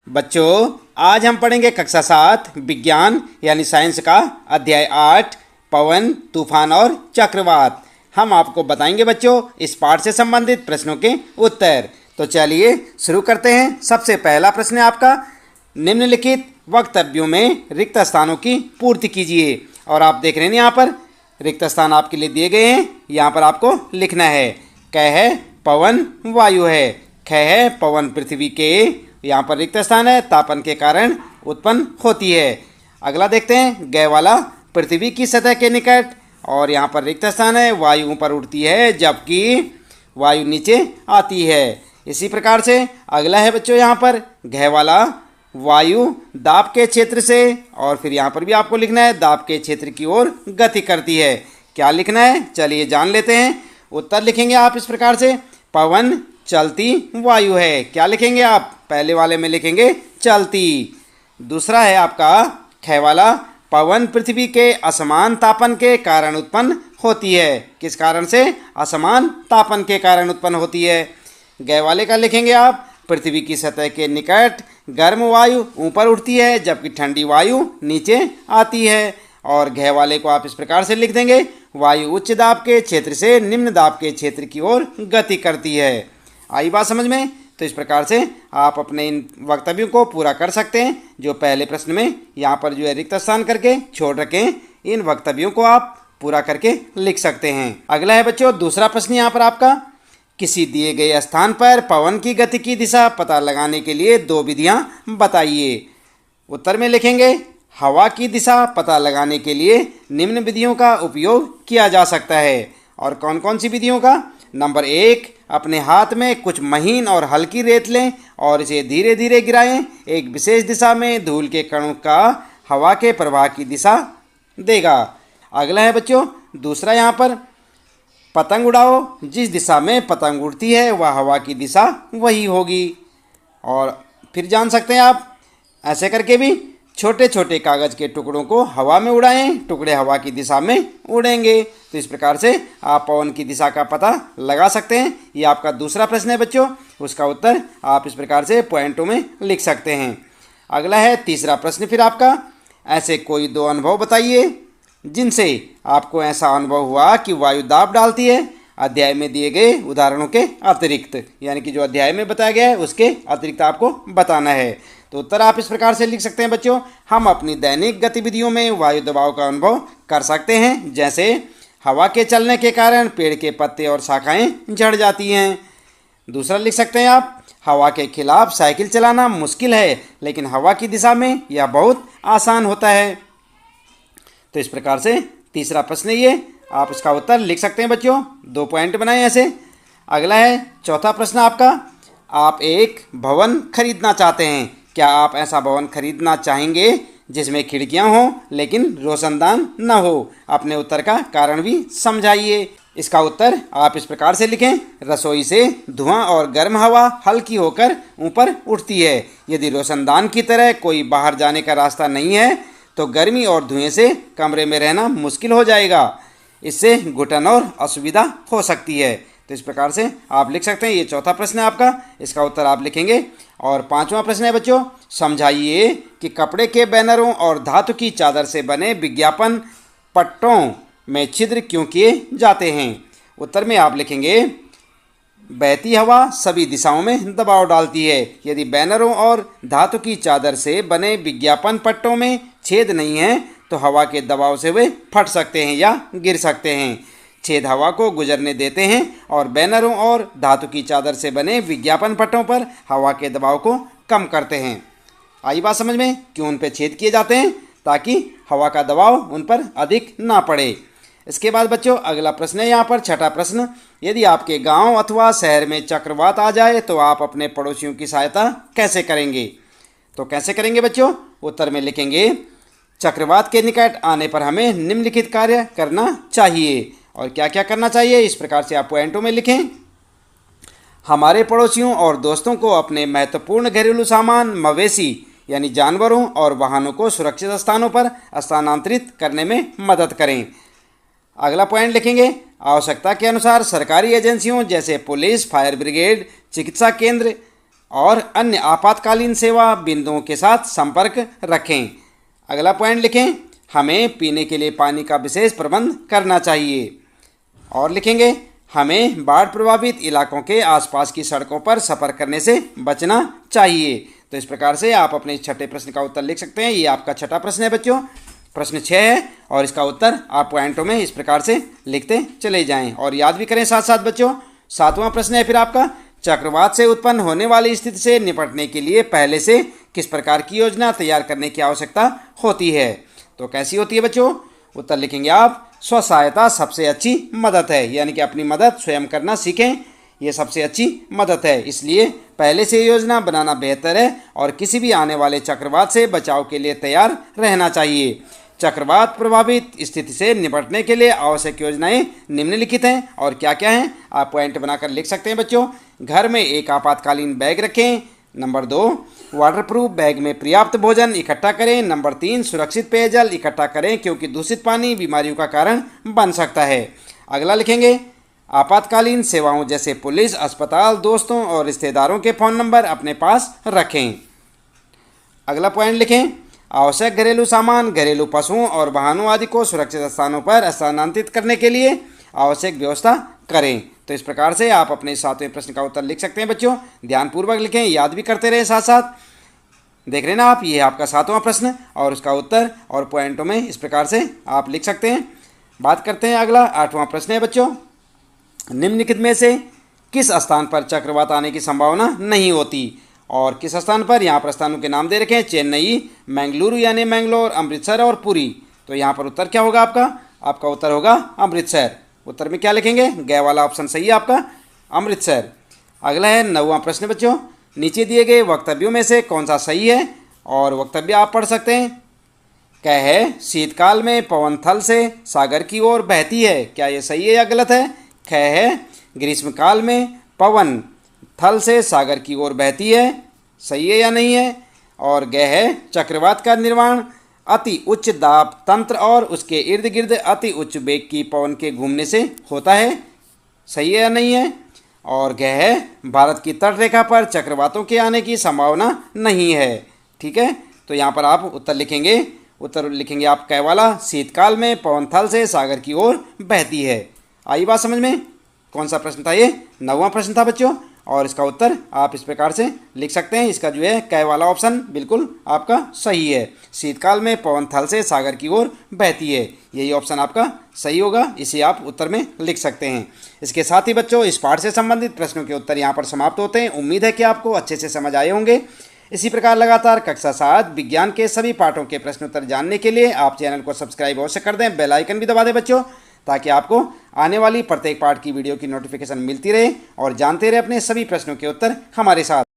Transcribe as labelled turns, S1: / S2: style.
S1: बच्चों, आज हम पढ़ेंगे कक्षा 7 विज्ञान यानी साइंस का अध्याय 8 पवन, तूफान और चक्रवात। हम आपको बताएंगे बच्चों इस पाठ से संबंधित प्रश्नों के उत्तर। तो चलिए शुरू करते हैं। सबसे पहला प्रश्न है आपका, निम्नलिखित वक्तव्यों में रिक्त स्थानों की पूर्ति कीजिए। और आप देख रहे हैं यहाँ पर रिक्त स्थान आपके लिए दिए गए हैं। यहाँ पर आपको लिखना है। क है पवन वायु है, ख है पवन पृथ्वी के, यहाँ पर रिक्त स्थान है, तापन के कारण उत्पन्न होती है। अगला देखते हैं, ग वाला पृथ्वी की सतह के निकट, और यहाँ पर रिक्त स्थान है, वायु ऊपर उड़ती है जबकि वायु नीचे आती है। इसी प्रकार से अगला है बच्चों यहाँ पर घ वाला, वायु दाब के क्षेत्र से, और फिर यहाँ पर भी आपको लिखना है दाब के क्षेत्र की ओर गति करती है। क्या लिखना है चलिए जान लेते हैं। उत्तर लिखेंगे आप इस प्रकार से, पवन चलती वायु है। क्या लिखेंगे आप? पहले वाले में लिखेंगे चलती। दूसरा है आपका ख वाला, पवन पृथ्वी के असमान तापन के कारण उत्पन्न होती है। किस कारण से? असमान तापन के कारण उत्पन्न होती है। ग वाले का लिखेंगे आप, पृथ्वी की सतह के निकट गर्म वायु ऊपर उठती है जबकि ठंडी वायु नीचे आती है। और घ वाले को आप इस प्रकार से लिख देंगे, वायु उच्च दाब के क्षेत्र से निम्न दाब के क्षेत्र की ओर गति करती है। आई बात समझ में? तो इस प्रकार से आप अपने इन वक्तव्यों को पूरा कर सकते हैं। जो पहले प्रश्न में यहाँ पर जो है रिक्त स्थान करके छोड़ रखें, इन वक्तव्यों को आप पूरा करके लिख सकते हैं। अगला है बच्चों दूसरा प्रश्न यहाँ पर आपका, किसी दिए गए स्थान पर पवन की गति की दिशा पता लगाने के लिए दो विधियाँ बताइए। उत्तर में लिखेंगे, हवा की दिशा पता लगाने के लिए निम्न विधियों का उपयोग किया जा सकता है। और कौन कौन सी विधियों का? नंबर 1, अपने हाथ में कुछ महीन और हल्की रेत लें और इसे धीरे धीरे गिराएं। एक विशेष दिशा में धूल के कणों का हवा के प्रवाह की दिशा देगा। अगला है बच्चों दूसरा यहाँ पर, पतंग उड़ाओ, जिस दिशा में पतंग उड़ती है वह हवा की दिशा वही होगी। और फिर जान सकते हैं आप ऐसे करके भी, छोटे छोटे कागज़ के टुकड़ों को हवा में उड़ाएं, टुकड़े हवा की दिशा में उड़ेंगे। तो इस प्रकार से आप पवन की दिशा का पता लगा सकते हैं। ये आपका दूसरा प्रश्न है बच्चों, उसका उत्तर आप इस प्रकार से पॉइंटों में लिख सकते हैं। अगला है तीसरा प्रश्न फिर आपका, ऐसे कोई दो अनुभव बताइए जिनसे आपको ऐसा अनुभव हुआ कि वायु दाब डालती है, अध्याय में दिए गए उदाहरणों के अतिरिक्त। यानी कि जो अध्याय में बताया गया है उसके अतिरिक्त आपको बताना है। तो उत्तर आप इस प्रकार से लिख सकते हैं बच्चों, हम अपनी दैनिक गतिविधियों में वायु दबाव का अनुभव कर सकते हैं। जैसे हवा के चलने के कारण पेड़ के पत्ते और शाखाएं झड़ जाती हैं। दूसरा लिख सकते हैं आप, हवा के खिलाफ साइकिल चलाना मुश्किल है लेकिन हवा की दिशा में यह बहुत आसान होता है। तो इस प्रकार से तीसरा प्रश्न ये आप इसका उत्तर लिख सकते हैं बच्चों। 2 पॉइंट बनाए ऐसे। अगला है चौथा प्रश्न आपका, आप एक भवन खरीदना चाहते हैं। क्या आप ऐसा भवन खरीदना चाहेंगे जिसमें खिड़कियां हों लेकिन रोशनदान न हो? अपने उत्तर का कारण भी समझाइए। इसका उत्तर आप इस प्रकार से लिखें, रसोई से धुआं और गर्म हवा हल्की होकर ऊपर उठती है। यदि रोशनदान की तरह कोई बाहर जाने का रास्ता नहीं है तो गर्मी और धुएं से कमरे में रहना मुश्किल हो जाएगा। इससे घुटन और असुविधा हो सकती है। तो इस प्रकार से आप लिख सकते हैं। ये चौथा प्रश्न है आपका, इसका उत्तर आप लिखेंगे। और पांचवा प्रश्न है बच्चों, समझाइए कि कपड़े के बैनरों और धातु की चादर से बने विज्ञापन पट्टों में छिद्र क्यों किए जाते हैं। उत्तर में आप लिखेंगे, बहती हवा सभी दिशाओं में दबाव डालती है। यदि बैनरों और धातु की चादर से बने विज्ञापन पट्टों में छेद नहीं है तो हवा के दबाव से वे फट सकते हैं या गिर सकते हैं। छेद हवा को गुजरने देते हैं और बैनरों और धातु की चादर से बने विज्ञापन पट्टों पर हवा के दबाव को कम करते हैं। आई बात समझ में? क्यों उन पर छेद किए जाते हैं? ताकि हवा का दबाव उन पर अधिक ना पड़े। इसके बाद बच्चों अगला प्रश्न है यहाँ पर छठा प्रश्न, यदि आपके गांव अथवा शहर में चक्रवात आ जाए तो आप अपने पड़ोसियों की सहायता कैसे करेंगे? तो कैसे करेंगे बच्चों? उत्तर में लिखेंगे, चक्रवात के निकट आने पर हमें निम्नलिखित कार्य करना चाहिए। और क्या क्या करना चाहिए इस प्रकार से आप पॉइंटों में लिखें। हमारे पड़ोसियों और दोस्तों को अपने महत्वपूर्ण घरेलू सामान, मवेशी यानी जानवरों और वाहनों को सुरक्षित स्थानों पर स्थानांतरित करने में मदद करें। अगला पॉइंट लिखेंगे, आवश्यकता के अनुसार सरकारी एजेंसियों जैसे पुलिस, फायर ब्रिगेड, चिकित्सा केंद्र और अन्य आपातकालीन सेवा बिंदुओं के साथ संपर्क रखें। अगला पॉइंट लिखें, हमें पीने के लिए पानी का विशेष प्रबंध करना चाहिए। और लिखेंगे, हमें बाढ़ प्रभावित इलाकों के आसपास की सड़कों पर सफ़र करने से बचना चाहिए। तो इस प्रकार से आप अपने छठे प्रश्न का उत्तर लिख सकते हैं। ये आपका छठा प्रश्न है बच्चों। प्रश्न 6 है और इसका उत्तर आप पॉइंटों में इस प्रकार से लिखते चले जाएं और याद भी करें साथ साथ बच्चों। 7वां प्रश्न है फिर आपका, चक्रवात से उत्पन्न होने वाली स्थिति से निपटने के लिए पहले से किस प्रकार की योजना तैयार करने की आवश्यकता होती है। तो कैसी होती है बच्चों? उत्तर लिखेंगे आप, स्व सहायता सबसे अच्छी मदद है, यानी कि अपनी मदद स्वयं करना सीखें, ये सबसे अच्छी मदद है। इसलिए पहले से योजना बनाना बेहतर है और किसी भी आने वाले चक्रवात से बचाव के लिए तैयार रहना चाहिए। चक्रवात प्रभावित स्थिति से निपटने के लिए आवश्यक योजनाएं निम्नलिखित हैं और क्या क्या हैं आप पॉइंट बनाकर लिख सकते हैं बच्चों। घर में एक आपातकालीन बैग रखें। नंबर 2, वाटरप्रूफ बैग में पर्याप्त भोजन इकट्ठा करें। नंबर 3, सुरक्षित पेयजल इकट्ठा करें क्योंकि दूषित पानी बीमारियों का कारण बन सकता है। अगला लिखेंगे, आपातकालीन सेवाओं जैसे पुलिस, अस्पताल, दोस्तों और रिश्तेदारों के फ़ोन नंबर अपने पास रखें। अगला पॉइंट लिखें, आवश्यक घरेलू सामान, घरेलू पशुओं और वाहनों आदि को सुरक्षित स्थानों पर स्थानांतरित करने के लिए आवश्यक व्यवस्था करें। तो इस प्रकार से आप अपने 7वें प्रश्न का उत्तर लिख सकते हैं बच्चों। ध्यानपूर्वक लिखें, याद भी करते रहे साथ साथ। देख रहे हैं ना आप, ये आपका 7वां प्रश्न और उसका उत्तर और पॉइंटों में इस प्रकार से आप लिख सकते हैं। बात करते हैं अगला 8वां प्रश्न है बच्चों, निम्नलिखित में से किस स्थान पर चक्रवात आने की संभावना नहीं होती? और किस स्थान पर, यहाँ पर स्थानों के नाम दे रखे हैं, चेन्नई, मैंगलुरु यानी मैंगलोर, अमृतसर और पुरी। तो यहाँ पर उत्तर क्या होगा आपका? आपका उत्तर होगा अमृतसर। उत्तर में क्या लिखेंगे? ग वाला ऑप्शन सही है आपका, अमृतसर। अगला है 9वां प्रश्न बच्चों, नीचे दिए गए वक्तव्यों में से कौन सा सही है? और वक्तव्य आप पढ़ सकते हैं। क्या है, शीतकाल में पवन थल से सागर की ओर बहती है, क्या ये सही है या गलत है? ख है, ग्रीष्मकाल में पवन थल से सागर की ओर बहती है, सही है या नहीं है? और ग है, चक्रवात का निर्माण अति उच्च दाब तंत्र और उसके इर्द गिर्द अति उच्च वेग की पवन के घूमने से होता है, सही है या नहीं है? और ग है, भारत की तट रेखा पर चक्रवातों के आने की संभावना नहीं है। ठीक है, तो यहाँ पर आप उत्तर लिखेंगे आप क वाला, शीतकाल में पवन थल से सागर की ओर बहती है। आई बात समझ में? कौन सा प्रश्न था ये? 9वां प्रश्न था बच्चों और इसका उत्तर आप इस प्रकार से लिख सकते हैं। इसका जो है क वाला ऑप्शन बिल्कुल आपका सही है, शीतकाल में पवन थल से सागर की ओर बहती है, यही ऑप्शन आपका सही होगा, इसे आप उत्तर में लिख सकते हैं। इसके साथ ही बच्चों इस पाठ से संबंधित प्रश्नों के उत्तर यहाँ पर समाप्त होते हैं। उम्मीद है कि आपको अच्छे से समझ आए होंगे। इसी प्रकार लगातार कक्षा 7 विज्ञान के सभी पाठों के प्रश्न उत्तर जानने के लिए आप चैनल को सब्सक्राइब अवश्य कर दें, बेल आइकन भी दबा दें बच्चों, ताकि आपको आने वाली प्रत्येक पाठ की वीडियो की नोटिफिकेशन मिलती रहे और जानते रहे अपने सभी प्रश्नों के उत्तर हमारे साथ।